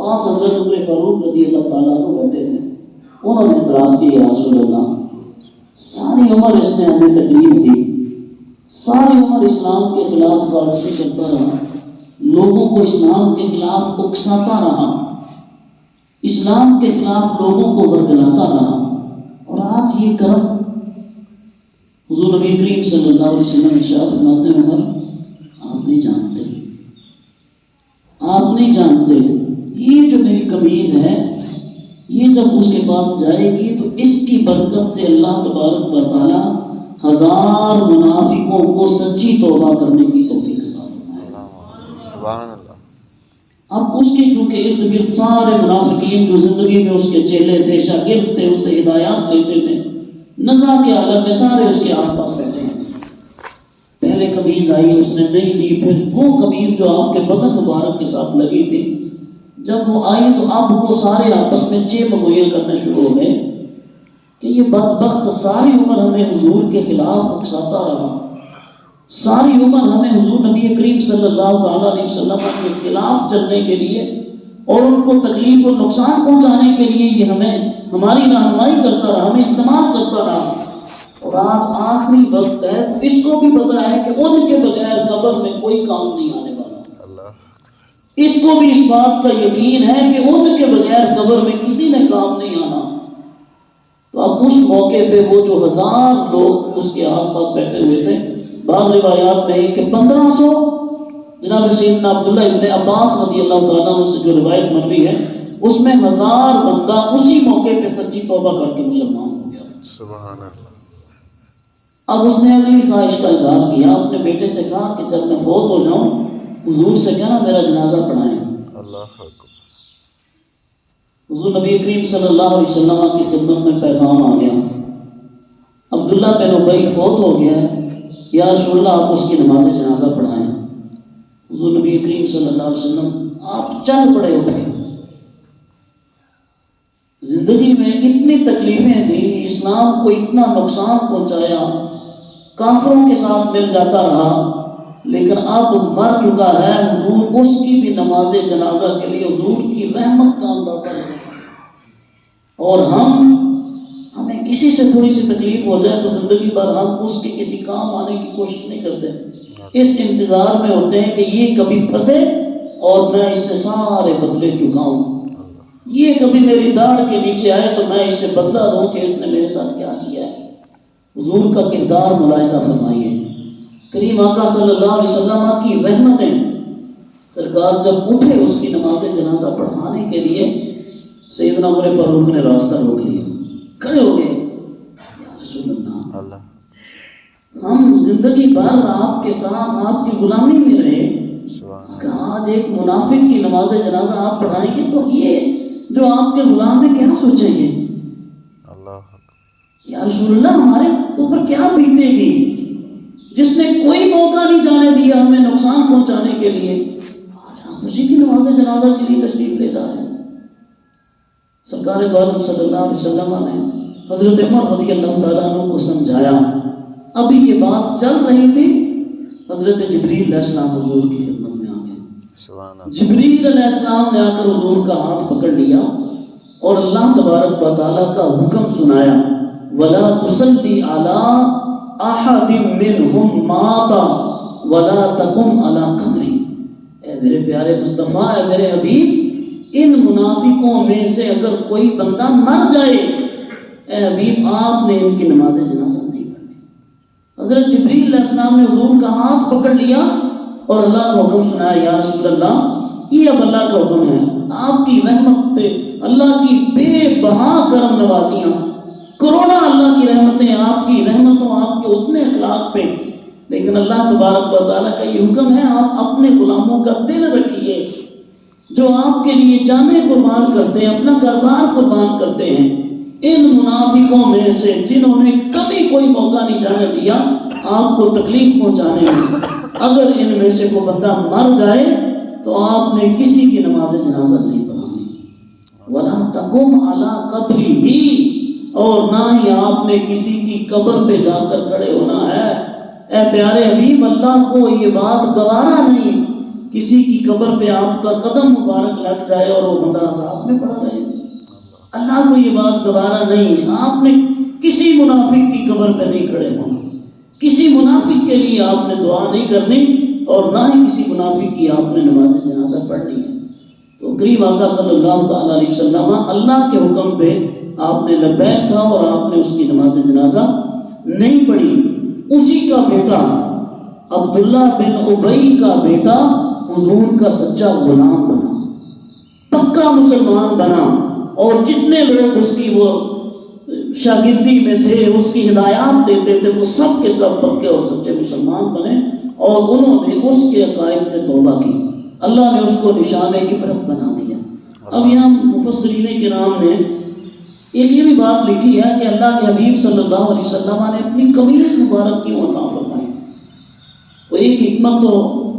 پاس حضرت عمر فاروق رضی اللہ تعالیٰ عنہ بیٹھے تھے. انہوں نے اعتراض کیا یا رسول اللہ ساری عمر اس نے ہمیں تکلیف دی, ساری عمر اسلام کے خلاف سازشیں کرتا رہا, لوگوں کو اسلام کے خلاف اکساتا رہا, اسلام کے خلاف لوگوں کو ورگلاتا رہا, اور آج یہ کرم. حضور نبی کریم صلی اللہ علیہ وسلم ارشاد فرماتے ہیں عمر آپ نہیں جانتے, آپ نہیں جانتے یہ جو میری قمیض ہے یہ جب اس کے پاس جائے گی تو اس کی برکت سے اللہ تبارک و تعالی 1000 منافقوں کو سچی توبہ کرنے کی توفیق عطا فرمائے. سبحان اللہ. اب اس کے کیونکہ ارد گرد سارے منافقین جو زندگی میں اس کے چیلے تھے, شاگرد تھے, اس سے ہدایات لیتے تھے, نزا کے عالم میں سارے اس کے آس پاس بیٹھے ہیں. پہلے قمیض آئی اس نے نہیں دی, پھر وہ قمیض جو آپ کے بدن مبارک کے ساتھ لگی تھی جب وہ آئی تو اب وہ سارے آپس میں چیب گوئیاں کرنے شروع ہو گئے کہ یہ بدبخت ساری عمر ہمیں حضور کے خلاف اکساتا رہا, ساری عمر ہمیں حضور نبی کریم صلی اللہ تعالیٰ علیہ وسلم کے خلاف چلنے کے لیے اور ان کو تکلیف اور نقصان پہنچانے کے لیے یہ ہماری رہنمائی کرتا رہا, ہمیں استعمال کرتا رہا, اور آج آخری وقت ہے تو اس کو بھی پتا ہے کہ ان کے بغیر قبر میں کوئی کام نہیں آنے والا. اس کو بھی اس بات کا یقین ہے کہ ان کے بغیر قبر میں کسی نے کام نہیں آنا. تو اب اس موقع پہ وہ جو 1000 لوگ اس کے آس پاس بیٹھے ہوئے تھے, بعض روایات میں کہ 1500 جناب سیدنا عبداللہ ابن عباس رضی اللہ تعالیٰ عنہ سے جو روایت مروی ہے اس میں 1000 بندہ اسی موقع پہ سچی توبہ کر کے مسلمان ہو گیا. سبحان اللہ. اب اس نے اگلی خواہش کا اظہار کیا, اپنے بیٹے سے کہا کہ جب میں فوت ہو جاؤں حضور سے کہنا میرا جنازہ پڑھائیں. اللہ اکبر. حضور نبی کریم صلی اللہ علیہ وسلم کی خدمت میں پیغام آ گیا, عبداللہ بن ابی فوت ہو گیا ہے, یا رسول اللہ آپ اس کی نماز جنازہ پڑھائیں. حضور نبی کریم صلی اللہ علیہ وسلم آپ چل پڑے ہو گئے. زندگی میں اتنی تکلیفیں دی, اسلام کو اتنا نقصان پہنچایا, کافروں کے ساتھ مل جاتا رہا, لیکن اب مر چکا ہے. حضور اس کی بھی نماز جنازہ کے لیے حضور کی رحمت کا اندازہ ہے. اور ہمیں کسی سے تھوڑی سی تکلیف ہو جائے تو زندگی بھر ہم اس کے کسی کام آنے کی کوشش نہیں کرتے, اس انتظار میں ہوتے ہیں کہ یہ کبھی پھنسے اور میں اس سے سارے بدلے چکاؤں, یہ کبھی میری داڑھ کے نیچے آئے تو میں اس سے بدلہ دوں کہ اس نے میرے ساتھ کیا کیا ہے. حضور کا کردار ملاحظہ فرمائیے. کریم آقا صلی اللہ علیہ وسلم کی رحمتیں, سرکار جب اٹھے اس کی نماز جنازہ پڑھانے کے لیے سیدنا عمر فاروق نے راستہ روک لیا, کھڑے ہو گئے, یا رسول اللہ ہم زندگی بھر آپ کے ساتھ آپ کی غلامی میں رہے, کہ آج ایک منافق کی نماز جنازہ آپ پڑھائیں گے تو یہ جو آپ کے غلام نے کیا سوچیں گے. یا رسول اللہ ہمارے اوپر کیا بیتے گی, جس نے کوئی موقع نہیں جانے دیا ہمیں نقصان پہنچانے کے لیے, آج ہم اسی کی نماز جنازہ کے لیے تشریف لے جا رہے ہیں. سرکار دو عالم صلی اللہ علیہ وسلم نے حضرت عمر رضی اللہ تعالیٰ عنہ کو سمجھایا. ابھی یہ بات چل رہی تھی, حضرت جبریل علیہ السلام حضور کی خدمت میں آ گئے. جبریل علیہ السلام نے آ کر حضور کا ہاتھ پکڑ لیا اور اللہ تبارک و تعالیٰ کا حکم سنایا, وَلَا تُصَلِّ عَلَىٰ احد منہم ماتا ولا تقم علی قبری. اے میرے پیارے مصطفیٰ, اے میرے حبیب, ان منافقوں میں سے اگر کوئی بندہ مر جائے, اے حبیب آپ نے ان کی نماز جنازہ نہیں پڑھنی. حضرت جبریل علیہ السلام نے حضور کا ہاتھ پکڑ لیا اور اللہ کا حکم سنایا, یا رسول اللہ یہ اب اللہ کا حکم ہے, آپ کی رحمت پہ اللہ کی بے بہا کرم نوازیاں, کروڑا اللہ کی رحمتیں آپ کی رحمتوں آپ کے حسن اخلاق پہ, لیکن اللہ تبارک و تعالیٰ کا یہ حکم ہے آپ اپنے غلاموں کا دل رکھیے جو آپ کے لیے جانیں قربان کرتے ہیں, اپنا گھر-بار قربان کرتے ہیں. ان منافقوں میں سے جنہوں نے کبھی کوئی موقع نہیں جانے دیا آپ کو تکلیف پہنچانے میں, اگر ان میں سے کوئی بندہ مر جائے تو آپ نے کسی کی نماز جنازہ نہیں پڑھانی. وَلَا تَقُمْ عَلَىٰ قَبْرِهِ, اور نہ ہی آپ نے کسی کی قبر پہ جا کر کھڑے ہونا ہے. اے پیارے حبیب, اللہ کو یہ بات گوارا نہیں کسی کی قبر پہ آپ کا قدم مبارک لگ جائے اور وہ بندہ عذاب میں پڑا رہے. اللہ کو یہ بات گوارا نہیں. آپ نے کسی منافق کی قبر پہ نہیں کھڑے ہونا, کسی منافق کے لیے آپ نے دعا نہیں کرنی, اور نہ ہی کسی منافق کی آپ نے نماز جنازہ پڑھنی ہے. تو کریم آقا صلی اللہ تعالیٰ علیہ وسلم اللہ کے حکم پہ آپ نے لبیک کہا اور آپ نے اس کی نماز جنازہ نہیں پڑھی. اسی کا بیٹا عبداللہ بن ابی کا بیٹا حضور کا سچا غلام بنا, پکا مسلمان بنا, اور جتنے لوگ اس کی وہ شاگردی میں تھے, اس کی ہدایات دیتے تھے, وہ سب کے سب پکے اور سچے مسلمان بنے, اور انہوں نے اس کے عقائد سے توبہ کی. اللہ نے اس کو نشان عبرت بنا دیا. اب یہاں مفسرین کرام نے ایک یہ بھی بات لکھی ہے کہ اللہ کے حبیب صلی اللہ علیہ وسلم نے اپنی قمیص مبارک کیوں عطا فرمائی. وہ ایک حکمت تو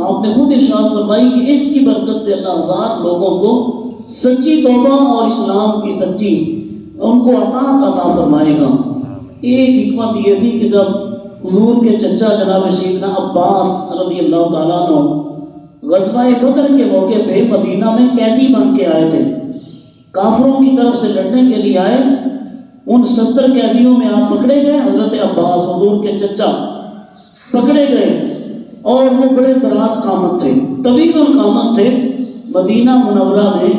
آپ نے خود ارشاد فرمائی کہ اس کی برکت سے اللہ ہزار لوگوں کو سچی توبہ اور اسلام کی سچی ان کو عطا فرمائے گا. ایک حکمت یہ تھی کہ جب حضور کے چچا جناب سیدنا عباس رضی اللہ تعالیٰ عنہ غزوہ بدر کے موقع پہ مدینہ میں قیدی بن کے آئے تھے, کافروں کی طرف سے لڑنے کے لیے آئے. ان 70 قیدیوں میں آپ پکڑے گئے. حضرت عباس حضور کے چچا پکڑے گئے, اور وہ بڑے دراز قامت تھے, طویل القامت تھے. مدینہ منورہ میں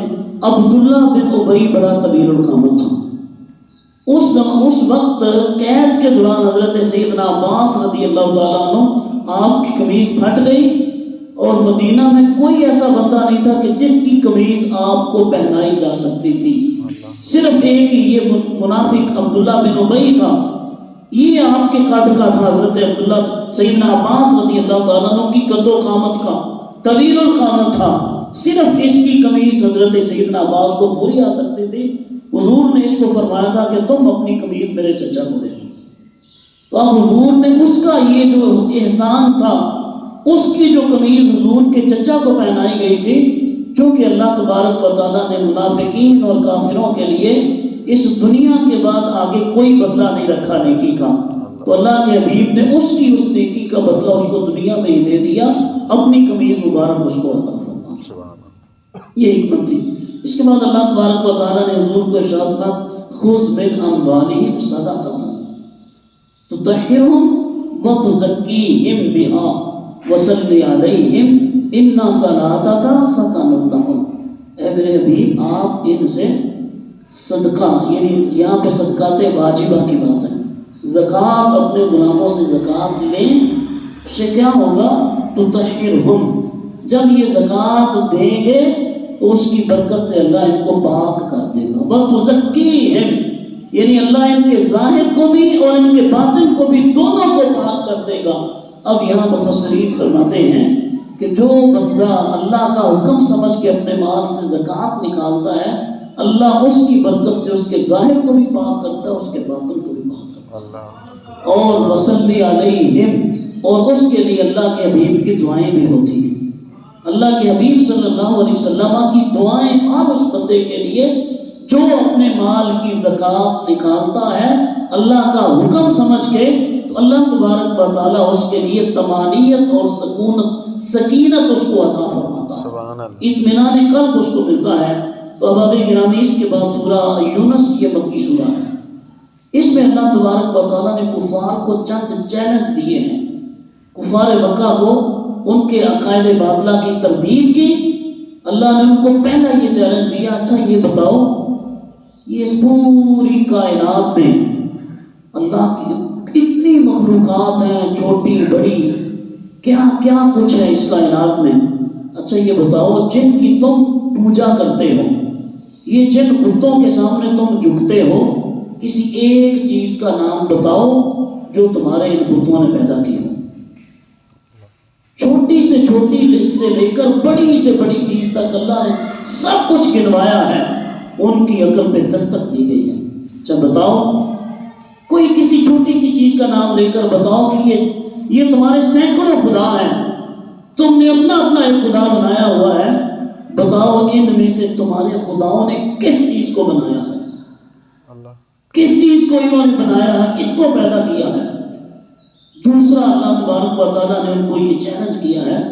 عبداللہ بن ابی بڑا طویل القامت تھا. اس وقت قید کے دوران حضرت سیدنا عباس رضی اللہ تعالیٰ عنہ آپ کی قمیض پھٹ گئی, اور مدینہ میں کوئی ایسا بندہ نہیں تھا کہ جس کی قمیض آپ کو پہنائی جا سکتی تھی. صرف ایک ہی یہ منافق عبداللہ بن ابی تھا. یہ آپ کے قد کا تھا. حضرت عبداللہ سیدنا عباس رضی اللہ تعالیٰ عنہ کی قد و قامت کا, طویل القامت تھا. صرف اس کی قمیض حضرت سیدنا عباس کو پوری آ سکتی تھی. حضور نے اس کو فرمایا تھا کہ تم اپنی قمیض میرے چچا کو دے دو. تو اب حضور نے اس کا یہ جو احسان تھا, اس کی جو قمیض حضور کے چچا کو پہنائی گئی تھی, چونکہ اللہ تبارک و تعالیٰ نے منافقین اور کافروں کے لیے اس دنیا کے بعد آگے کوئی بدلہ نہیں رکھا نیکی کا, تو اللہ کے حبیب نے اس نیکی کا بدلہ اس کو دنیا میں ہی دے دیا. اپنی قمیض مبارک اس کو عطا فرمایا. یہ حکمت تھی. اس کے بعد اللہ تبارک و تعالیٰ نے حضور کو ارشاد فرمایا خذ من اموالہم صدقۃ تطہرہم وتزکیہم بہا وصلی علیہم ان صلاتک سکن لہم. اے میرے حبیب آپ ان سے صدقہ, یعنی یہاں پہ صدقات واجبہ کی بات ہے, زکوٰۃ اپنے غلاموں سے زکوٰۃ لیں, اس سے کیا ہوگا تطہرہم, جب یہ زکوٰۃ دیں گے تو اس کی برکت سے اللہ ان کو پاک کر دے گا. وتزکیہم, یعنی اللہ ان کے ظاہر کو بھی اور ان کے باطن کو بھی دونوں کو پاک کر دے گا. اب یہاں مفسرین فرماتے ہیں کہ جو بندہ اللہ کا حکم سمجھ کے اپنے مال سے زکوٰۃ نکالتا ہے, اللہ اس کی برکت سے اس کے ظاہر کو بھی پاک کرتا ہے, اس کے باطن کو بھی پاک کرتا ہے. اور وصلی علیہم, اور اس کے لیے اللہ کے حبیب کی دعائیں بھی ہوتی ہیں. اللہ کے حبیب صلی اللہ علیہ وسلم کی دعائیں ہر اس بندے کے لیے جو اپنے مال کی زکوٰۃ نکالتا ہے اللہ کا حکم سمجھ کے, تو اللہ تبارک و تعالیٰ اس کے لیے طمانینت اور سکینت اس کو عطا فرماتا ہے, اطمینان قلب اس کو ملتا ہے. تو احباب گرامی, اس کے بعد سورہ یونس یہ مکی سورہ ہے. اس میں اللہ تبارک و تعالیٰ نے کفار کو چند چیلنج دیے ہیں. کفار مکہ کو ان کے عقائد باطلہ کی تردید کی. اللہ نے ان کو پہلا یہ چیلنج دیا, اچھا یہ بتاؤ یہ اس پوری کائنات میں اللہ کی اتنی مخلوقات ہیں, چھوٹی بڑی, کیا کیا کچھ ہے اس کائنات میں, اچھا یہ بتاؤ جن کی تم پوجا کرتے ہو, یہ جن بتوں کے سامنے تم جھکتے ہو, کسی ایک چیز کا نام بتاؤ جو تمہارے ان بتوں نے پیدا کی ہو. چھوٹی سے چھوٹی سے لے کر بڑی سے بڑی چیز تک اللہ نے سب کچھ گنوایا ہے, ان کی عقل پہ دستک دی گئی ہے. اچھا بتاؤ کوئی کسی چھوٹی سی چیز کا نام لے کر بتاؤ کہ یہ تمہارے سینکڑوں خدا ہیں, تم نے اپنا ایک خدا بنایا ہوا ہے, بتاؤ ان میں سے تمہارے خداؤں نے کس چیز کو بنایا ہے, کس چیز کو انہوں نے بنایا ہے, کس کو پیدا کیا ہے. دوسرا اللہ تبارک و تعالیٰ نے ان کو یہ چیلنج کیا ہے,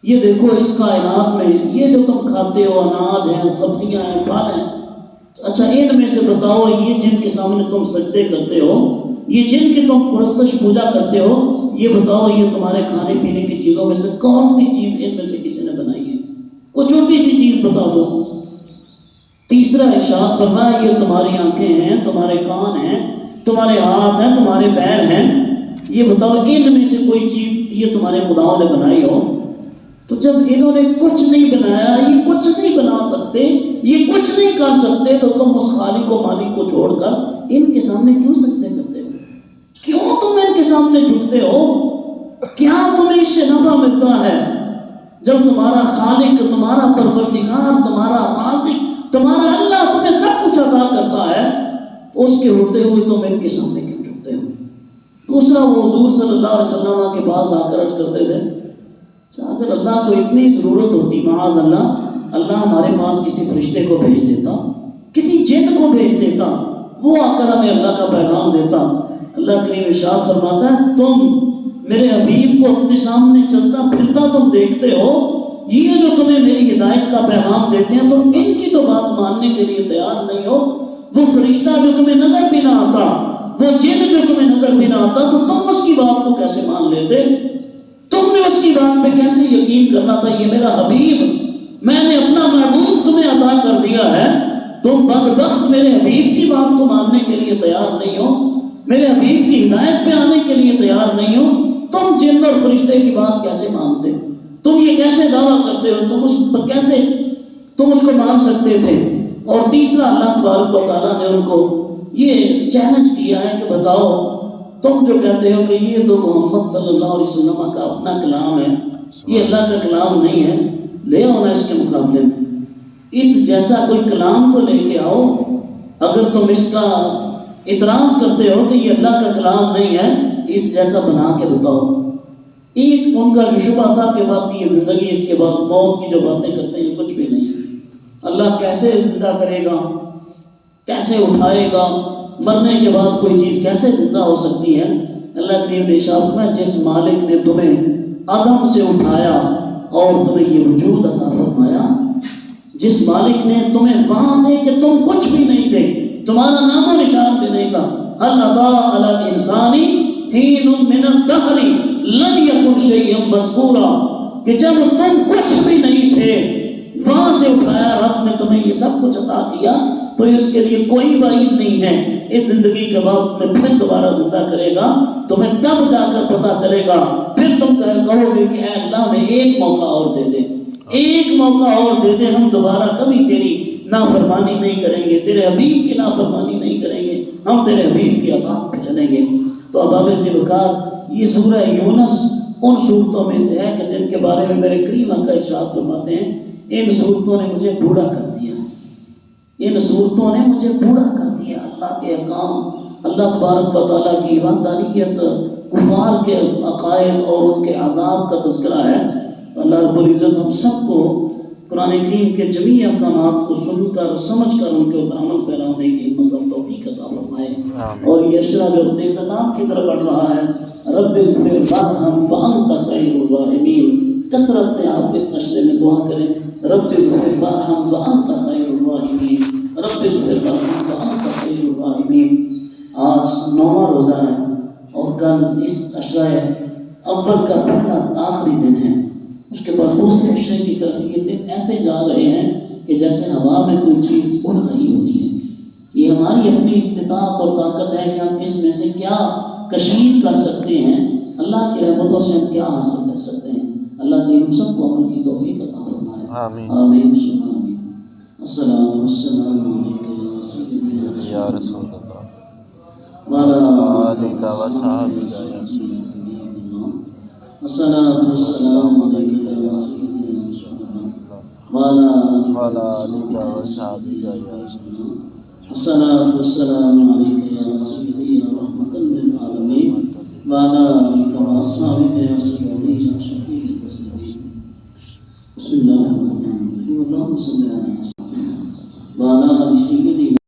یہ دیکھو اس کائنات میں یہ جو تم کھاتے ہو اناج ہیں، سبزیاں ہیں، پھل ہیں، اچھا ان میں سے بتاؤ یہ جن کے سامنے تم سجدے کرتے ہو، یہ جن کی تم پرستش پوجا کرتے ہو، یہ بتاؤ یہ تمہارے کھانے پینے کی چیزوں میں سے کون سی چیز ان میں سے کسی نے بنائی ہے؟ وہ چھوٹی سی چیز بتا دو۔ تیسرا ارشاد فرمایا یہ تمہاری آنکھیں ہیں، تمہارے کان ہیں، تمہارے ہاتھ ہیں، تمہارے پیر ہیں، یہ بتاؤ ان میں سے کوئی چیز یہ تمہارے خداؤں نے بنائی ہو؟ تو جب انہوں نے کچھ نہیں بنایا، یہ کچھ نہیں بنا سکتے، یہ کچھ نہیں کر سکتے، تو تم اس خالق و مالک کو چھوڑ کر ان کے سامنے کیوں سجدے کرتے ہو؟ کیوں تم ان کے سامنے جھکتے ہو؟ کیا تمہیں اس سے نفع ملتا ہے جب تمہارا خالق، تمہارا پروردگار، تمہارا رازق، تمہارا اللہ تمہیں سب کچھ عطا کرتا ہے؟ اس کے ہوتے ہوئے تم ان کے سامنے کیوں جھکتے ہو؟ دوسرا وہ حضور صلی اللہ علیہ وسلم کے پاس آ کر عرض کرتے تھے اگر اللہ کو اتنی ضرورت ہوتی، معاذ اللہ ہمارے پاس کسی فرشتے کو بھیج دیتا، کسی جن کو بھیج دیتا، وہ آ کر ہمیں اللہ کا پیغام دیتا۔ اللہ کریم ارشاد فرماتا ہے تم میرے حبیب کو اپنے سامنے چلتا پھرتا تم دیکھتے ہو، یہ جو تمہیں میری ہدایت کا پیغام دیتے ہیں تم ان کی تو بات ماننے کے لیے تیار نہیں ہو۔ وہ فرشتہ جو تمہیں نظر بھی نہ آتا، وہ جن جو تمہیں نظر بھی نہ آتا، تو تم اس کی بات کو کیسے مان لیتے؟ تم نے اس کی بات پہ کیسے یقین کرنا تھا؟ یہ میرا حبیب، میں نے اپنا محبوب تمہیں عطا کر دیا ہے، تم بدبخت میرے حبیب کی بات کو ماننے کے لیے تیار نہیں ہو، میرے حبیب کی ہدایت پہ آنے کے لیے تیار نہیں ہو۔ تم جن اور فرشتے کی بات کیسے مانتے؟ تم یہ کیسے دعویٰ کرتے ہو؟ تم اس کو مان سکتے تھے؟ اور تیسرا اللہ تبارک و تعالیٰ نے ان کو یہ چیلنج کیا ہے کہ بتاؤ تم جو کہتے ہو کہ یہ تو محمد صلی اللہ علیہ وسلم کا اپنا کلام ہے، یہ اللہ کا کلام نہیں ہے، لے آؤ نا اس کے مقابلے میں اس جیسا کوئی کلام تو لے کے آؤ۔ اگر تم اس کا اعتراض کرتے ہو کہ یہ اللہ کا کلام نہیں ہے، اس جیسا بنا کے بتاؤ۔ ایک ان کا جو شبہ تھا کہ بس یہ زندگی اس کے بعد موت کی جو باتیں کرتے ہیں کچھ بھی نہیں ہے، اللہ کیسے زندہ کرے گا، کیسے اٹھائے گا، مرنے کے بعد کوئی چیز کیسے زندہ ہو سکتی ہے؟ اللہ کریم نے ارشاد فرمایا جس مالک نے تمہیں عدم سے اٹھایا اور تمہیں یہ وجود عطا فرمایا، جس مالک نے تمہیں وہاں سے کہ تم کچھ بھی نہیں تھے، تمہارا نام و نشان بھی نہیں تھا، هل أتى على الإنسان حين من الدهر لم يكن شيئا مذكورا، کہ جب تم کچھ بھی نہیں تھے وہاں سے اٹھایا رب نے تمہیں یہ سب کچھ عطا کیا، تو اس کے لیے کوئی بعید نہیں ہے اس زندگی کے بعد میں پھر دوبارہ زندہ کرے گا، تمہیں تب جا کر پتا چلے گا، پھر تم کہو گے کہ اے اللہ ہمیں ایک موقع اور دے دے، ایک موقع اور دے دے، ہم دوبارہ کبھی تیری نافرمانی نہیں کریں گے، تیرے حبیب کی نافرمانی نہیں کریں گے، ہم تیرے حبیب کی اطاعت پہ چلیں گے۔ تو اباب ذوالفقار یہ سورہ یونس ان صورتوں میں سے ہے کہ جن کے بارے میں میرے کریم آقا ارشاد فرماتے ہیں ان صورتوں نے مجھے بوڑھا کر دیا، ان صورتوں نے مجھے بوڑھا کر دیا۔ اللہ کے احکام، اللہ تبارک و تعالیٰ کی ایمانداریت، کفار کے عقائد اور ان کے عذاب کا تذکرہ ہے۔ اللہ رب العزت ہم سب کو قرآن کریم کے جمیع احکامات کو سن کر سمجھ کر ان کے اوپر عمل پیرا ہونے کی ہمت اور توفیق عطا فرمائے۔ اور یہ اشرا جو اپنے اختتام کی طرف بڑھ رہا ہے، رب اغفر وارحم وانت خیر الراحمین، کثرت سے آپ اس اشرے میں دعا کریں، رب اغفر وارحم وانت خیر الراحمین، رب اغفر وارحم وانت خیر الراحمین۔ آج 9واں روزہ ہے اور کل اس اشرا اول کا پہلا آخری دن ہے، اس کے بعد دوسرے اشرے کی طرف یہ دن ایسے جا رہے ہیں کہ جیسے ہوا میں کوئی چیز اڑ رہی ہوتی ہے۔ یہ ہماری اپنی استطاعت اور طاقت ہے کہ ہم اس میں سے کیا کشید کر سکتے ہیں، اللہ کی رحمتوں سے ہم کیا حاصل کر سکتے ہیں۔ اللہ کی ہم سب کو عمل کی توفیق عطا فرمائے، آمین آمین ثم آمین۔ الصلاۃ والسلام علیکم یا رسول اللہ وعلی آلک و صحابک یا رسول اللہ، الصلاۃ والسلام علیکم یا رسول اللہ وعلی آلک و صحابک یا رسول اللہ، الصلاۃ والسلام علیکم یا سیدی یا رحمۃ للعالمین وعلی آلک و اصحابک یا سیدی یا شفیع المذنبین۔ بسم اللہ الرحمن الرحیم، اللہم صل علی سیدنا وعلی آل سیدنا